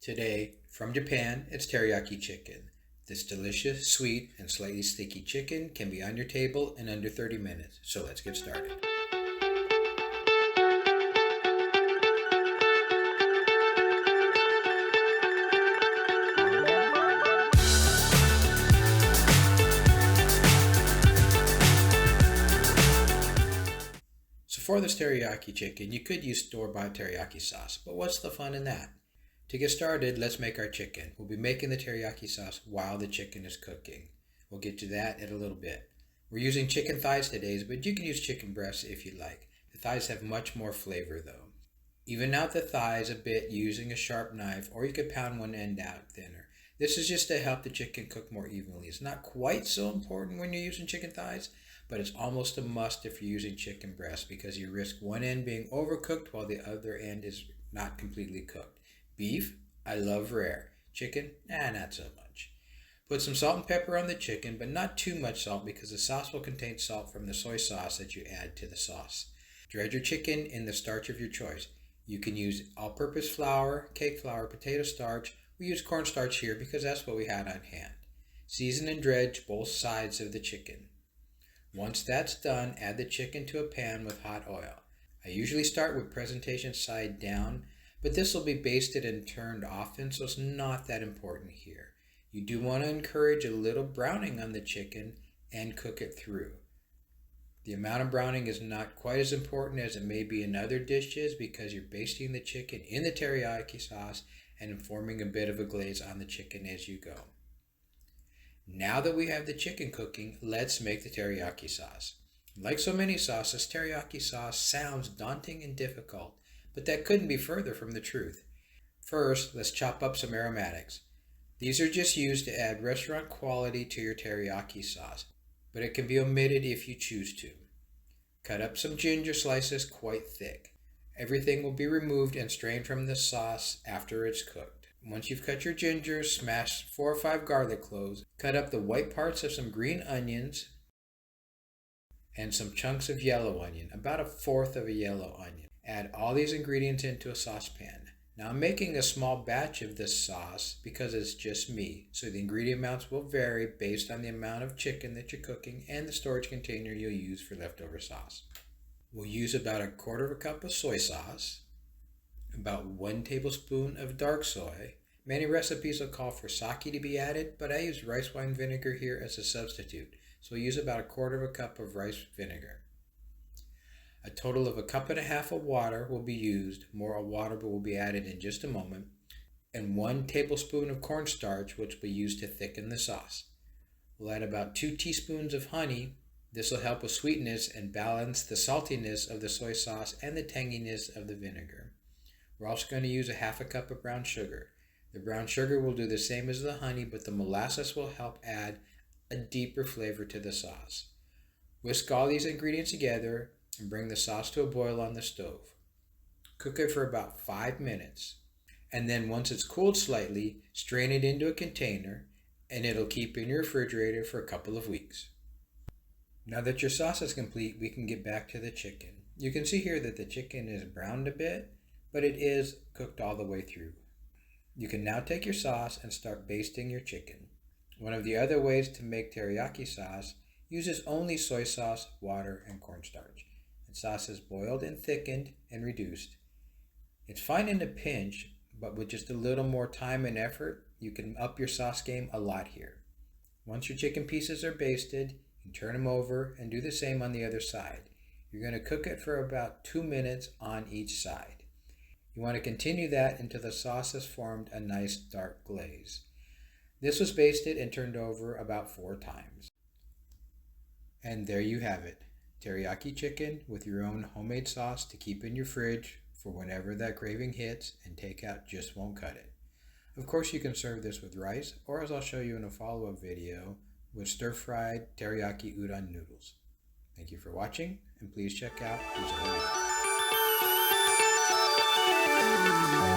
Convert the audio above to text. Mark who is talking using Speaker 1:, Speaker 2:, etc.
Speaker 1: Today, from Japan, it's teriyaki chicken. This delicious, sweet, and slightly sticky chicken can be on your table in under 30 minutes. So let's get started. So for this teriyaki chicken, you could use store-bought teriyaki sauce, but what's the fun in that? To get started, let's make our chicken. We'll be making the teriyaki sauce while the chicken is cooking. We'll get to that in a little bit. We're using chicken thighs today, but you can use chicken breasts if you like. The thighs have much more flavor though. Even out the thighs a bit using a sharp knife, or you could pound one end out thinner. This is just to help the chicken cook more evenly. It's not quite so important when you're using chicken thighs, but it's almost a must if you're using chicken breasts because you risk one end being overcooked while the other end is not completely cooked. Beef, I love rare. Chicken, not so much. Put some salt and pepper on the chicken, but not too much salt because the sauce will contain salt from the soy sauce that you add to the sauce. Dredge your chicken in the starch of your choice. You can use all-purpose flour, cake flour, potato starch. We use cornstarch here because that's what we had on hand. Season and dredge both sides of the chicken. Once that's done, add the chicken to a pan with hot oil. I usually start with presentation side down, but this will be basted and turned often, so it's not that important here. You do want to encourage a little browning on the chicken and cook it through. The amount of browning is not quite as important as it may be in other dishes because you're basting the chicken in the teriyaki sauce and forming a bit of a glaze on the chicken as you go. Now that we have the chicken cooking, let's make the teriyaki sauce. Like so many sauces, teriyaki sauce sounds daunting and difficult, but that couldn't be further from the truth. First, let's chop up some aromatics. These are just used to add restaurant quality to your teriyaki sauce, but it can be omitted if you choose to. Cut up some ginger slices quite thick. Everything will be removed and strained from the sauce after it's cooked. Once you've cut your ginger, smash 4 or 5 garlic cloves. Cut up the white parts of some green onions and some chunks of yellow onion, about 1/4 of a yellow onion. Add all these ingredients into a saucepan. Now I'm making a small batch of this sauce because it's just me, so the ingredient amounts will vary based on the amount of chicken that you're cooking and the storage container you'll use for leftover sauce. We'll use about 1/4 cup of soy sauce, about 1 tablespoon of dark soy. Many recipes will call for sake to be added, but I use rice wine vinegar here as a substitute, so we'll use about 1/4 cup of rice vinegar. A total of 1.5 cups of water will be used. More water will be added in just a moment. And 1 tablespoon of cornstarch, which will be used to thicken the sauce. We'll add about 2 teaspoons of honey. This will help with sweetness and balance the saltiness of the soy sauce and the tanginess of the vinegar. We're also going to use 1/2 cup of brown sugar. The brown sugar will do the same as the honey, but the molasses will help add a deeper flavor to the sauce. Whisk all these ingredients together and bring the sauce to a boil on the stove. Cook it for about 5 minutes, and then once it's cooled slightly, strain it into a container, and it'll keep in your refrigerator for a couple of weeks. Now that your sauce is complete, we can get back to the chicken. You can see here that the chicken is browned a bit, but it is cooked all the way through. You can now take your sauce and start basting your chicken. One of the other ways to make teriyaki sauce uses only soy sauce, water, and cornstarch. The sauce is boiled and thickened and reduced. It's fine in a pinch, but with just a little more time and effort, you can up your sauce game a lot here. Once your chicken pieces are basted, you can turn them over and do the same on the other side. You're going to cook it for about 2 minutes on each side. You want to continue that until the sauce has formed a nice dark glaze. This was basted and turned over about 4 times. And there you have it. Teriyaki chicken with your own homemade sauce to keep in your fridge for whenever that craving hits, and takeout just won't cut it. Of course, you can serve this with rice, or as I'll show you in a follow-up video, with stir-fried teriyaki udon noodles. Thank you for watching, and please check out these other videos.